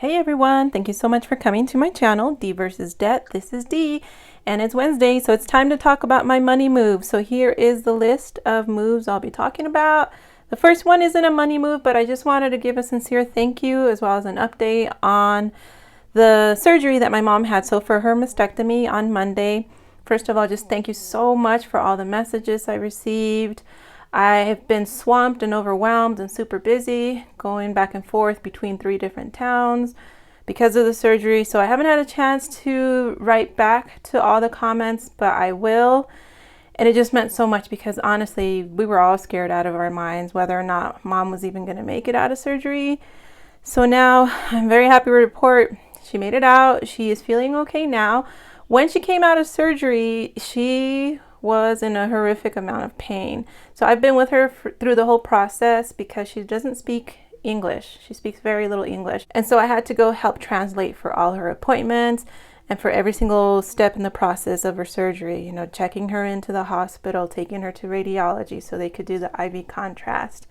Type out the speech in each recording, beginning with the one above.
Hey everyone, thank you so much for coming to my channel, D versus Debt. This is D, and it's Wednesday, so it's time to talk about my money move. So here is the list of moves I'll be talking about. The first one isn't a money move, but I just wanted to give a sincere thank you as well as an update on the surgery that my mom had. So for her mastectomy on Monday, first of all, just thank you so much for all the messages I received. I have been swamped and overwhelmed and super busy going back and forth between 3 different towns because of the surgery. So I haven't had a chance to write back to all the comments, but I will. And it just meant so much because honestly, we were all scared out of our minds whether or not mom was even going to make it out of surgery. So now I'm very happy to report she made it out. She is feeling okay now. When she came out of surgery, she was in a horrific amount of pain. So I've been with her through the whole process because she doesn't speak English. She speaks very little English. And so I had to go help translate for all her appointments and for every single step in the process of her surgery, you know, checking her into the hospital, taking her to radiology so they could do the IV contrast,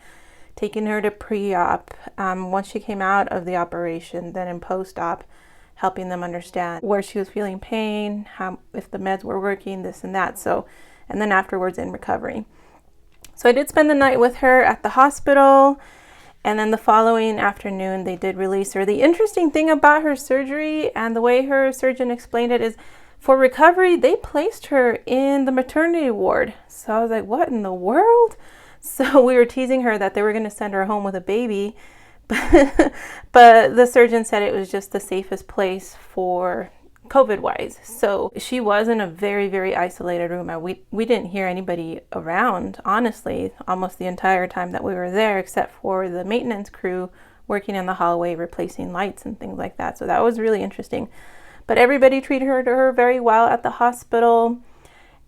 taking her to pre-op. Once she came out of the operation, then in post-op, helping them understand where she was feeling pain, how, if the meds were working, this and that. So, and then afterwards in recovery. So I did spend the night with her at the hospital, and then the following afternoon they did release her. The interesting thing about her surgery and the way her surgeon explained it is for recovery, they placed her in the maternity ward. So I was like, what in the world? So we were teasing her that they were going to send her home with a baby. But the surgeon said it was just the safest place for COVID-wise. So she was in a very, very isolated room. We didn't hear anybody around, honestly, almost the entire time that we were there, except for the maintenance crew working in the hallway, replacing lights and things like that. So that was really interesting. But everybody treated her very well at the hospital.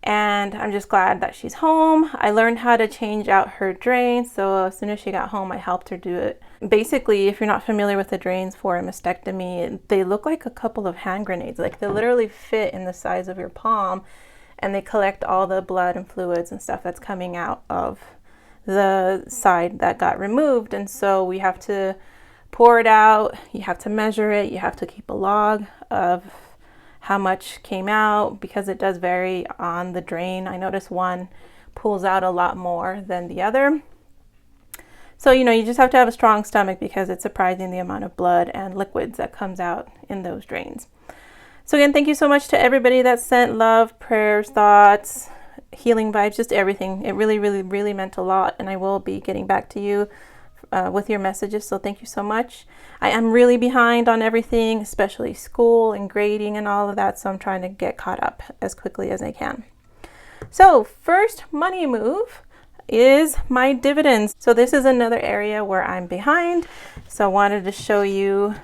And I'm just glad that she's home. I learned how to change out her drains. So as soon as she got home, I helped her do it. Basically, if you're not familiar with the drains for a mastectomy, they look like a couple of hand grenades. Like they literally fit in the size of your palm and they collect all the blood and fluids and stuff that's coming out of the side that got removed. And so we have to pour it out. You have to measure it. You have to keep a log of how much came out because it does vary on the drain. I noticed one pulls out a lot more than the other. So, you know, you just have to have a strong stomach because it's surprising the amount of blood and liquids that comes out in those drains. So again, thank you so much to everybody that sent love, prayers, thoughts, healing vibes, just everything. It really, really, really meant a lot. And I will be getting back to you with your messages, so thank you so much. I am really behind on everything, especially school and grading and all of that, so I'm trying to get caught up as quickly as I can. So first money move is my dividends. So this is another area where I'm behind, so I wanted to show you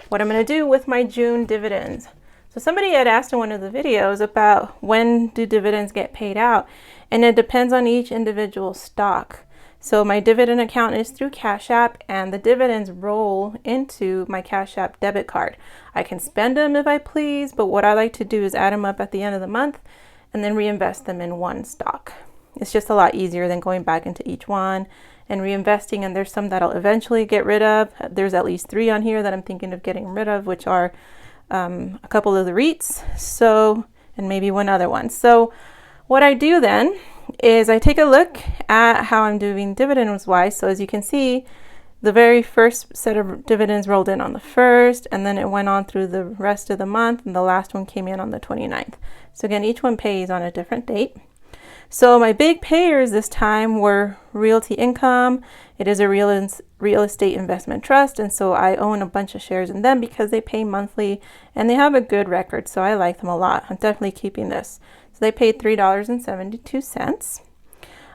what I'm going to do with my June dividends. So somebody had asked in one of the videos about when do dividends get paid out, and it depends on each individual stock. So my dividend account is through CashApp, and the dividends roll into my CashApp debit card. I can spend them if I please, but what I like to do is add them up at the end of the month and then reinvest them in one stock. It's just a lot easier than going back into each one and reinvesting, and there's some that I'll eventually get rid of. There's at least 3 on here that I'm thinking of getting rid of, which are a couple of the REITs, so, and maybe one other one. So what I do then is I take a look at how I'm doing dividends wise. So as you can see, the very first set of dividends rolled in on the 1st, and then it went on through the rest of the month, and the last one came in on the 29th. So again, each one pays on a different date. So my big payers this time were Realty Income. It is a real estate investment trust, and so I own a bunch of shares in them because they pay monthly and they have a good record, so I like them a lot. I'm definitely keeping this. So they paid $3.72.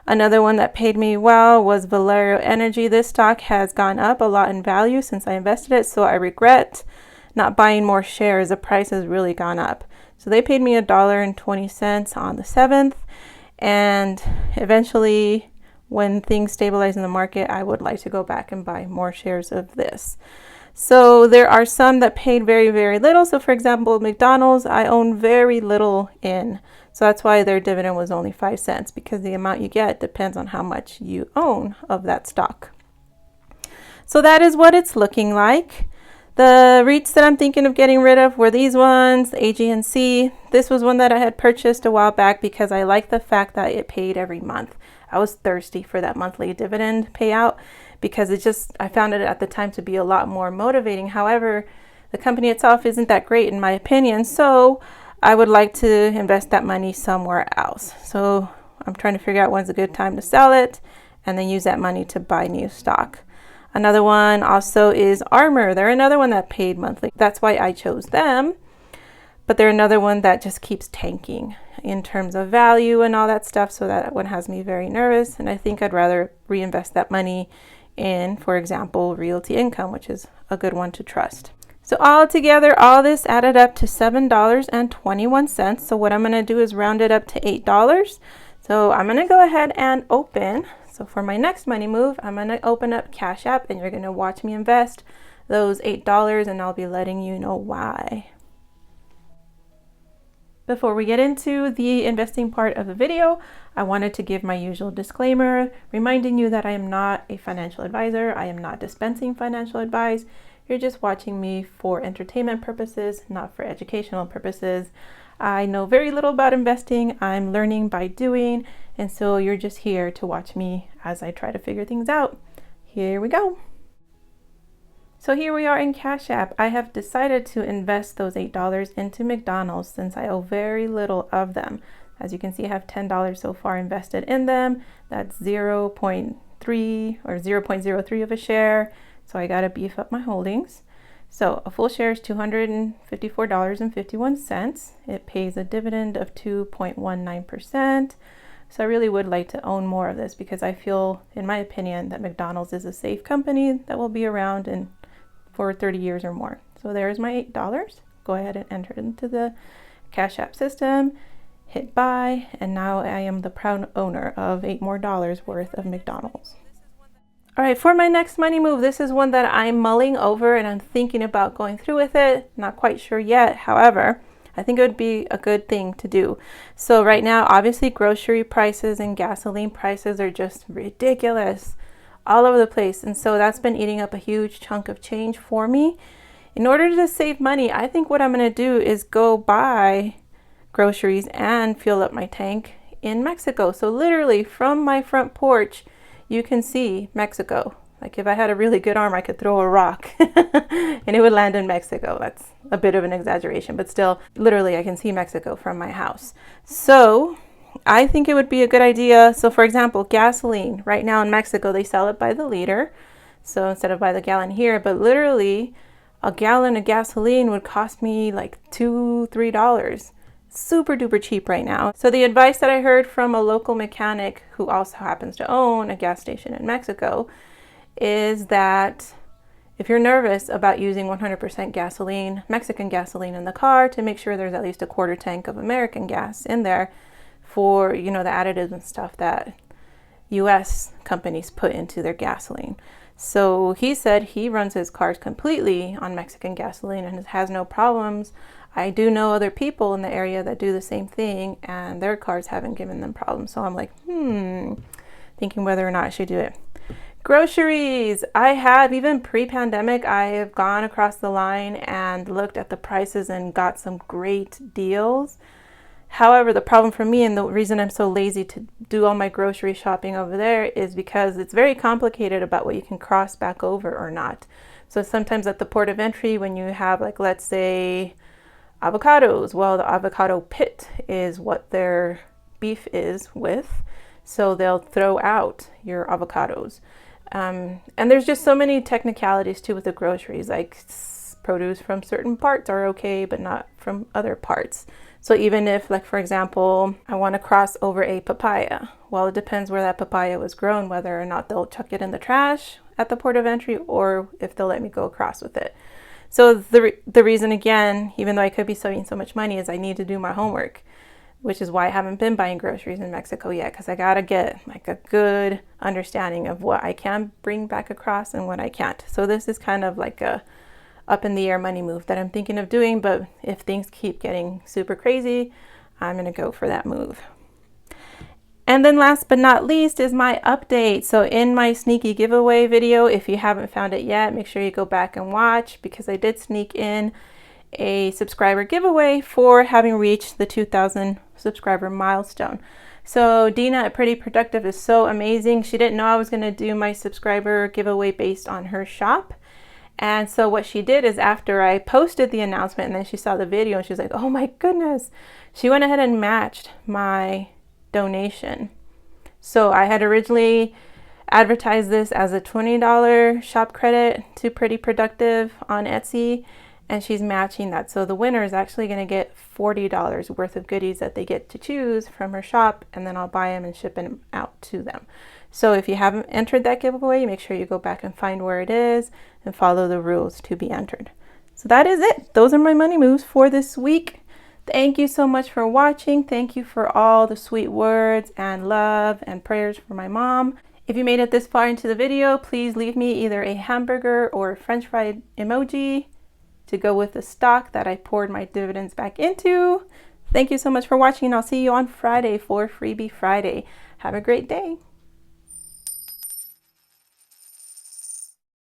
Another one that paid me well was Valero Energy. This stock has gone up a lot in value since I invested it, so I regret not buying more shares. The price has really gone up. So they paid me $1.20 on the 7th, and eventually when things stabilize in the market, I would like to go back and buy more shares of this. So there are some that paid very, very little. So for example, McDonald's, I own very little in. So that's why their dividend was only 5 cents, because the amount you get depends on how much you own of that stock. So that is what it's looking like. The REITs that I'm thinking of getting rid of were these ones, the AG&C. This was one that I had purchased a while back because I liked the fact that it paid every month. I was thirsty for that monthly dividend payout because I found it at the time to be a lot more motivating. However, the company itself isn't that great in my opinion, so I would like to invest that money somewhere else. So I'm trying to figure out when's a good time to sell it and then use that money to buy new stock. Another one also is Armor. They're another one that paid monthly. That's why I chose them. But they're another one that just keeps tanking in terms of value and all that stuff. So that one has me very nervous. And I think I'd rather reinvest that money in, for example, Realty Income, which is a good one to trust. So all together, all this added up to $7.21. So what I'm going to do is round it up to $8. So I'm going to go ahead and open. So for my next money move, I'm going to open up CashApp and you're going to watch me invest those $8 and I'll be letting you know why. Before we get into the investing part of the video, I wanted to give my usual disclaimer, reminding you that I am not a financial advisor. I am not dispensing financial advice. You're just watching me for entertainment purposes, not for educational purposes. I know very little about investing. I'm learning by doing. And so you're just here to watch me as I try to figure things out. Here we go. So here we are in CashApp. I have decided to invest those $8 into McDonald's since I owe very little of them. As you can see, I have $10 so far invested in them. That's 0.3 or 0.03 of a share. So I got to beef up my holdings. So a full share is $254.51. It pays a dividend of 2.19%. So I really would like to own more of this because I feel, in my opinion, that McDonald's is a safe company that will be around for 30 years or more. So there's my $8. Go ahead and enter it into the Cash App system, hit buy, and now I am the proud owner of $8 more worth of McDonald's. All right, for my next money move, this is one that I'm mulling over and I'm thinking about going through with it. Not quite sure yet. However, I think it would be a good thing to do. So right now, obviously, grocery prices and gasoline prices are just ridiculous all over the place. And so that's been eating up a huge chunk of change for me. In order to save money, I think what I'm going to do is go buy groceries and fill up my tank in Mexico. So literally from my front porch, you can see Mexico. Like if I had a really good arm, I could throw a rock and it would land in Mexico. That's a bit of an exaggeration, but still, literally I can see Mexico from my house. So I think it would be a good idea. So for example, gasoline, right now in Mexico, they sell it by the liter. So instead of by the gallon here, but literally a gallon of gasoline would cost me like $2-3. Super duper cheap right now. So the advice that I heard from a local mechanic who also happens to own a gas station in Mexico is that if you're nervous about using 100% gasoline, Mexican gasoline in the car, to make sure there's at least a quarter tank of American gas in there for, the additives and stuff that US companies put into their gasoline. So he said he runs his cars completely on Mexican gasoline and has no problems. I do know other people in the area that do the same thing and their cars haven't given them problems. So I'm like, thinking whether or not I should do it. Groceries. I have, even pre-pandemic, I have gone across the line and looked at the prices and got some great deals. However, the problem for me and the reason I'm so lazy to do all my grocery shopping over there is because it's very complicated about what you can cross back over or not. So sometimes at the port of entry, when you have, like, let's say avocados, well, the avocado pit is what their beef is with. So they'll throw out your avocados. And there's just so many technicalities too with the groceries, like produce from certain parts are okay, but not from other parts. So even if, like, for example, I want to cross over a papaya, well, it depends where that papaya was grown, whether or not they'll chuck it in the trash at the port of entry or if they'll let me go across with it. So the reason, again, even though I could be saving so much money, is I need to do my homework, which is why I haven't been buying groceries in Mexico yet, because I got to get like a good understanding of what I can bring back across and what I can't. So this is kind of like a up in the air money move that I'm thinking of doing, but if things keep getting super crazy, I'm going to go for that move. And then last but not least is my update. So in my sneaky giveaway video, if you haven't found it yet, make sure you go back and watch, because I did sneak in a subscriber giveaway for having reached the 2,000 subscriber milestone. So Dina at Pretty Productive is so amazing. She didn't know I was going to do my subscriber giveaway based on her shop. And so what she did is, after I posted the announcement and then she saw the video and she was like, oh my goodness, she went ahead and matched my donation. So I had originally advertised this as a $20 shop credit to Pretty Productive on Etsy, and she's matching that. So the winner is actually going to get $40 worth of goodies that they get to choose from her shop, and then I'll buy them and ship them out to them. So if you haven't entered that giveaway, make sure you go back and find where it is and follow the rules to be entered. So that is it. Those are my money moves for this week. Thank you so much for watching. Thank you for all the sweet words and love and prayers for my mom. If you made it this far into the video, please leave me either a hamburger or a French fry emoji to go with the stock that I poured my dividends back into. Thank you so much for watching, and I'll see you on Friday for Freebie Friday. Have a great day.